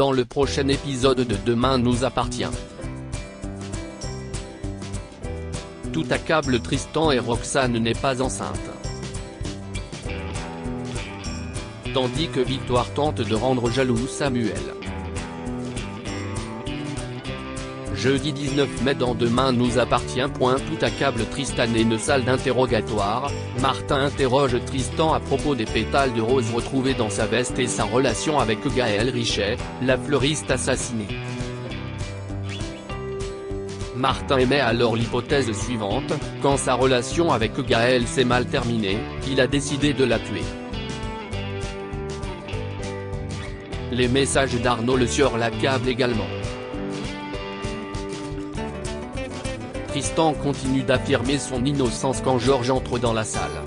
dans le prochain épisode de Demain nous appartient. Tout accable Tristan et Roxane n'est pas enceinte. Tandis que Victoire tente de rendre jaloux Samuel. Jeudi 19 mai dans Demain nous appartient. Tout accable Tristan et une salle d'interrogatoire, Martin interroge Tristan à propos des pétales de rose retrouvés dans sa veste et sa relation avec Gaëlle Richet, la fleuriste assassinée. Martin émet alors l'hypothèse suivante: quand sa relation avec Gaëlle s'est mal terminée, il a décidé de la tuer. Les messages d'Arnaud Le Sieur l'accablent également. Tristan continue d'affirmer son innocence quand Georges entre dans la salle.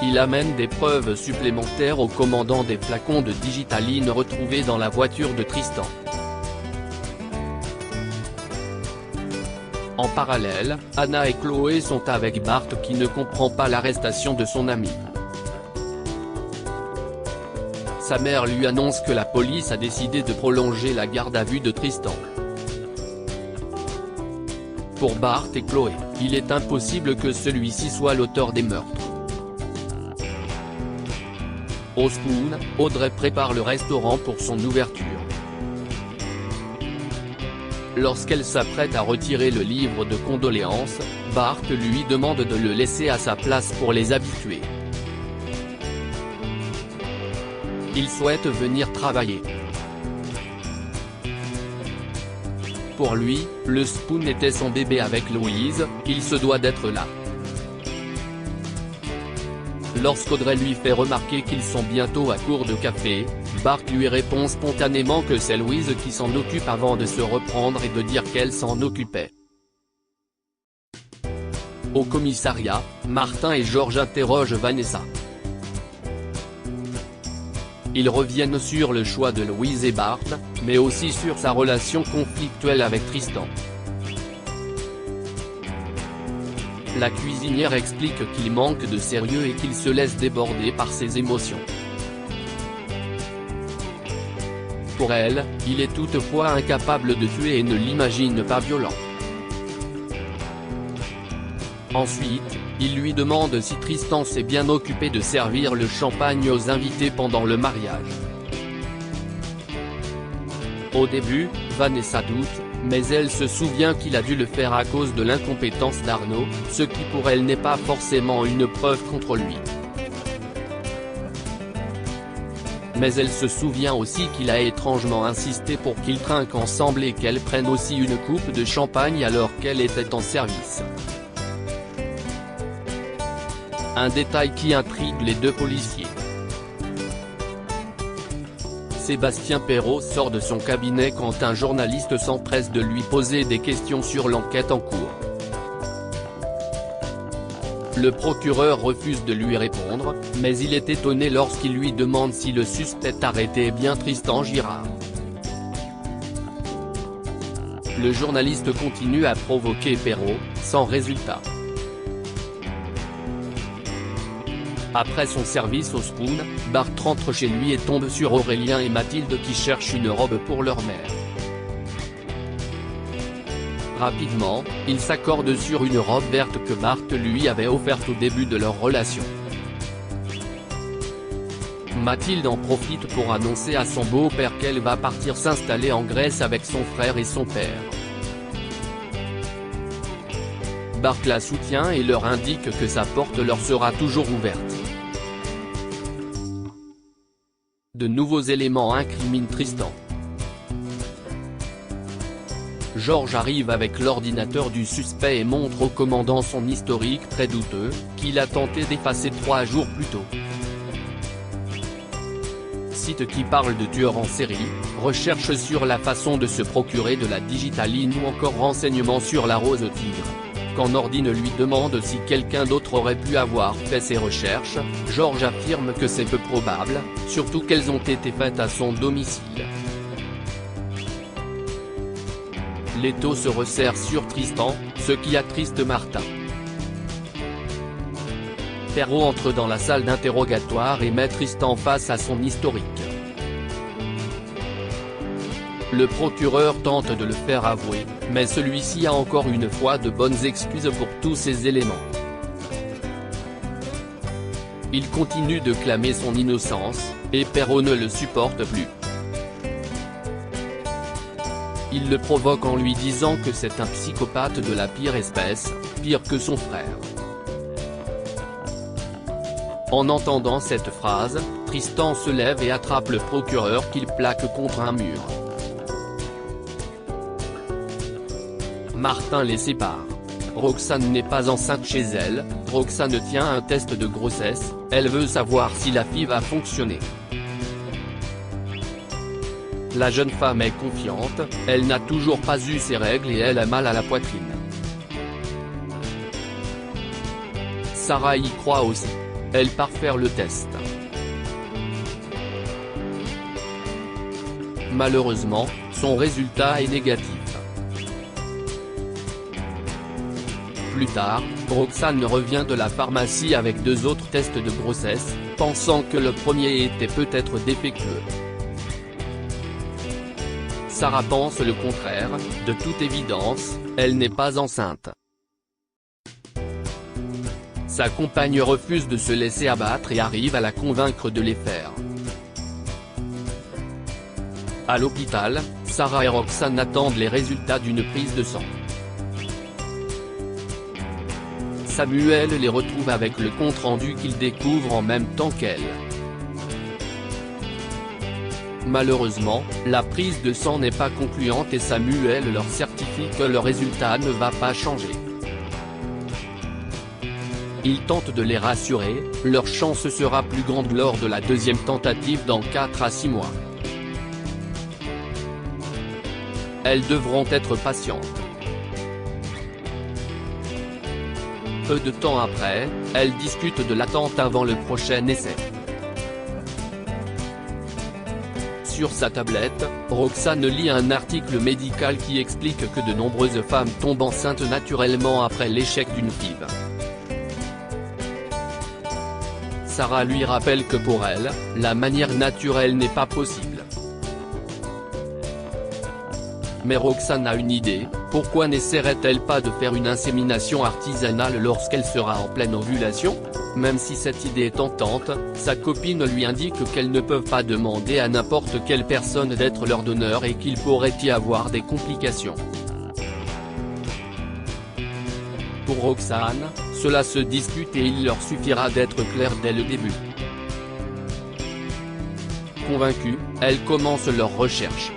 Il amène des preuves supplémentaires au commandant des flacons de digitaline retrouvés dans la voiture de Tristan. En parallèle, Anna et Chloé sont avec Bart qui ne comprend pas l'arrestation de son ami. Sa mère lui annonce que la police a décidé de prolonger la garde à vue de Tristan. Pour Bart et Chloé, il est impossible que celui-ci soit l'auteur des meurtres. Au Spoon, Audrey prépare le restaurant pour son ouverture. Lorsqu'elle s'apprête à retirer le livre de condoléances, Bart lui demande de le laisser à sa place pour les habitués. Il souhaite venir travailler. Pour lui, le Spoon était son bébé avec Louise, il se doit d'être là. Lorsqu'Audrey lui fait remarquer qu'ils sont bientôt à court de café, Bart lui répond spontanément que c'est Louise qui s'en occupe avant de se reprendre et de dire qu'elle s'en occupait. Au commissariat, Martin et Georges interrogent Vanessa. Ils reviennent sur le choix de Louise et Bart, mais aussi sur sa relation conflictuelle avec Tristan. La cuisinière explique qu'il manque de sérieux et qu'il se laisse déborder par ses émotions. Pour elle, il est toutefois incapable de tuer et ne l'imagine pas violent. Ensuite, il lui demande si Tristan s'est bien occupé de servir le champagne aux invités pendant le mariage. Au début, Vanessa doute, mais elle se souvient qu'il a dû le faire à cause de l'incompétence d'Arnaud, ce qui pour elle n'est pas forcément une preuve contre lui. Mais elle se souvient aussi qu'il a étrangement insisté pour qu'ils trinquent ensemble et qu'elle prenne aussi une coupe de champagne alors qu'elle était en service. Un détail qui intrigue les deux policiers. Sébastien Perrault sort de son cabinet quand un journaliste s'empresse de lui poser des questions sur l'enquête en cours. Le procureur refuse de lui répondre, mais il est étonné lorsqu'il lui demande si le suspect arrêté est bien Tristan Girard. Le journaliste continue à provoquer Perrault, sans résultat. Après son service au Spoon, Bart rentre chez lui et tombe sur Aurélien et Mathilde qui cherchent une robe pour leur mère. Rapidement, ils s'accordent sur une robe verte que Bart lui avait offerte au début de leur relation. Mathilde en profite pour annoncer à son beau-père qu'elle va partir s'installer en Grèce avec son frère et son père. Bart la soutient et leur indique que sa porte leur sera toujours ouverte. De nouveaux éléments incriminent Tristan. Georges arrive avec l'ordinateur du suspect et montre au commandant son historique très douteux, qu'il a tenté d'effacer 3 jours plus tôt. Site qui parle de tueurs en série, recherche sur la façon de se procurer de la digitaline ou encore renseignements sur la rose tigre. Quand Nordine lui demande si quelqu'un d'autre aurait pu avoir fait ces recherches, Georges affirme que c'est peu probable, surtout qu'elles ont été faites à son domicile. L'étau se resserre sur Tristan, ce qui attriste Martin. Perrault entre dans la salle d'interrogatoire et met Tristan face à son historique. Le procureur tente de le faire avouer, mais celui-ci a encore une fois de bonnes excuses pour tous ces éléments. Il continue de clamer son innocence, et Perrault ne le supporte plus. Il le provoque en lui disant que c'est un psychopathe de la pire espèce, pire que son frère. En entendant cette phrase, Tristan se lève et attrape le procureur qu'il plaque contre un mur. Martin les sépare. Roxane n'est pas enceinte chez elle, Roxane tient un test de grossesse, elle veut savoir si la FIV va fonctionner. La jeune femme est confiante, elle n'a toujours pas eu ses règles et elle a mal à la poitrine. Sarah y croit aussi. Elle part faire le test. Malheureusement, son résultat est négatif. Plus tard, Roxane revient de la pharmacie avec 2 autres tests de grossesse, pensant que le premier était peut-être défectueux. Sarah pense le contraire, de toute évidence, elle n'est pas enceinte. Sa compagne refuse de se laisser abattre et arrive à la convaincre de les faire. À l'hôpital, Sarah et Roxane attendent les résultats d'une prise de sang. Samuel les retrouve avec le compte-rendu qu'il découvre en même temps qu'elle. Malheureusement, la prise de sang n'est pas concluante et Samuel leur certifie que le résultat ne va pas changer. Il tente de les rassurer, leur chance sera plus grande lors de la deuxième tentative dans 4 à 6 mois. Elles devront être patientes. Peu de temps après, elles discutent de l'attente avant le prochain essai. Sur sa tablette, Roxane lit un article médical qui explique que de nombreuses femmes tombent enceintes naturellement après l'échec d'une FIV. Sarah lui rappelle que pour elle, la manière naturelle n'est pas possible. Mais Roxane a une idée, pourquoi n'essaierait-elle pas de faire une insémination artisanale lorsqu'elle sera en pleine ovulation? Même si cette idée est tentante, sa copine lui indique qu'elles ne peuvent pas demander à n'importe quelle personne d'être leur donneur et qu'il pourrait y avoir des complications. Pour Roxane, cela se discute et il leur suffira d'être clair dès le début. Convaincue, elles commencent leur recherche.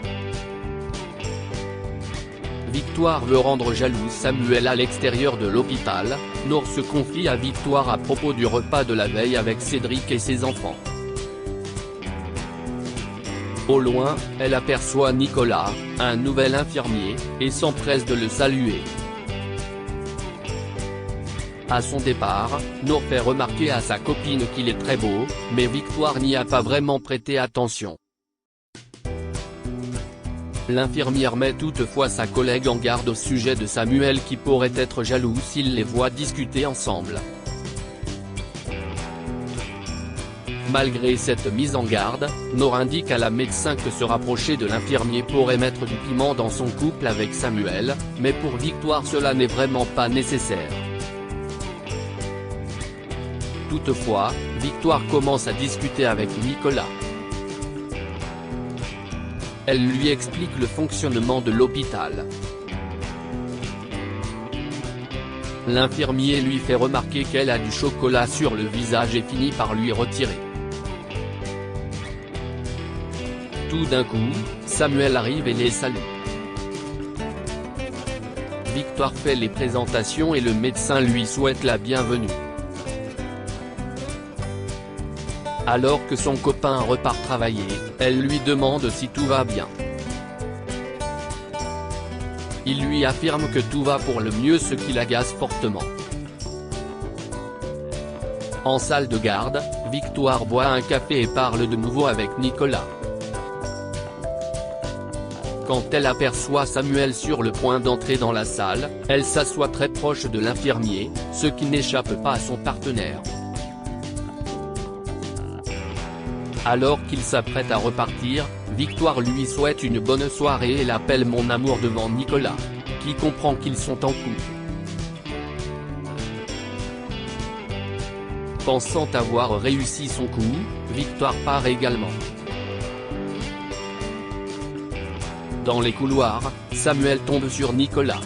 Victoire veut rendre jalouse Samuel à l'extérieur de l'hôpital, Nour se confie à Victoire à propos du repas de la veille avec Cédric et ses enfants. Au loin, elle aperçoit Nicolas, un nouvel infirmier, et s'empresse de le saluer. À son départ, Nour fait remarquer à sa copine qu'il est très beau, mais Victoire n'y a pas vraiment prêté attention. L'infirmière met toutefois sa collègue en garde au sujet de Samuel qui pourrait être jaloux s'il les voit discuter ensemble. Malgré cette mise en garde, Nour indique à la médecin que se rapprocher de l'infirmier pourrait mettre du piment dans son couple avec Samuel, mais pour Victoire cela n'est vraiment pas nécessaire. Toutefois, Victoire commence à discuter avec Nicolas. Elle lui explique le fonctionnement de l'hôpital. L'infirmier lui fait remarquer qu'elle a du chocolat sur le visage et finit par lui retirer. Tout d'un coup, Samuel arrive et les salue. Victoire fait les présentations et le médecin lui souhaite la bienvenue. Alors que son copain repart travailler, elle lui demande si tout va bien. Il lui affirme que tout va pour le mieux, ce qui l'agace fortement. En salle de garde, Victoire boit un café et parle de nouveau avec Nicolas. Quand elle aperçoit Samuel sur le point d'entrer dans la salle, elle s'assoit très proche de l'infirmier, ce qui n'échappe pas à son partenaire. Alors qu'il s'apprête à repartir, Victoire lui souhaite une bonne soirée et l'appelle mon amour devant Nicolas, qui comprend qu'ils sont en couple. Pensant avoir réussi son coup, Victoire part également. Dans les couloirs, Samuel tombe sur Nicolas.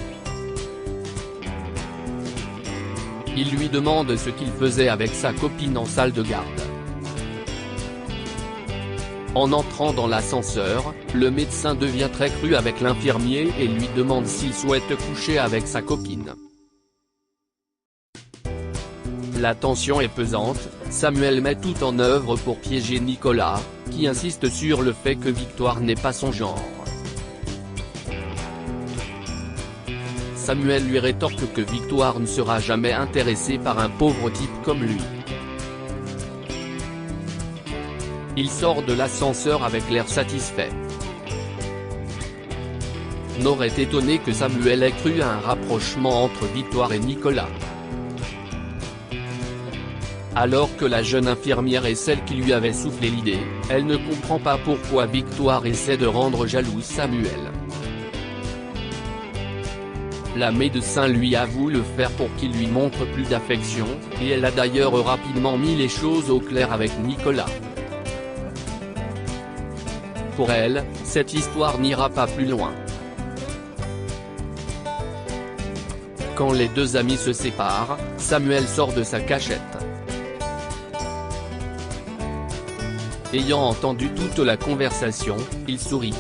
Il lui demande ce qu'il faisait avec sa copine en salle de garde. En entrant dans l'ascenseur, le médecin devient très cru avec l'infirmier et lui demande s'il souhaite coucher avec sa copine. La tension est pesante, Samuel met tout en œuvre pour piéger Nicolas, qui insiste sur le fait que Victoire n'est pas son genre. Samuel lui rétorque que Victoire ne sera jamais intéressée par un pauvre type comme lui. Il sort de l'ascenseur avec l'air satisfait. N'aurait étonné que Samuel ait cru à un rapprochement entre Victoire et Nicolas. Alors que la jeune infirmière est celle qui lui avait soufflé l'idée, elle ne comprend pas pourquoi Victoire essaie de rendre jalouse Samuel. La médecin lui avoue le faire pour qu'il lui montre plus d'affection, et elle a d'ailleurs rapidement mis les choses au clair avec Nicolas. Pour elle, cette histoire n'ira pas plus loin. Quand les deux amis se séparent, Samuel sort de sa cachette. Ayant entendu toute la conversation, il sourit.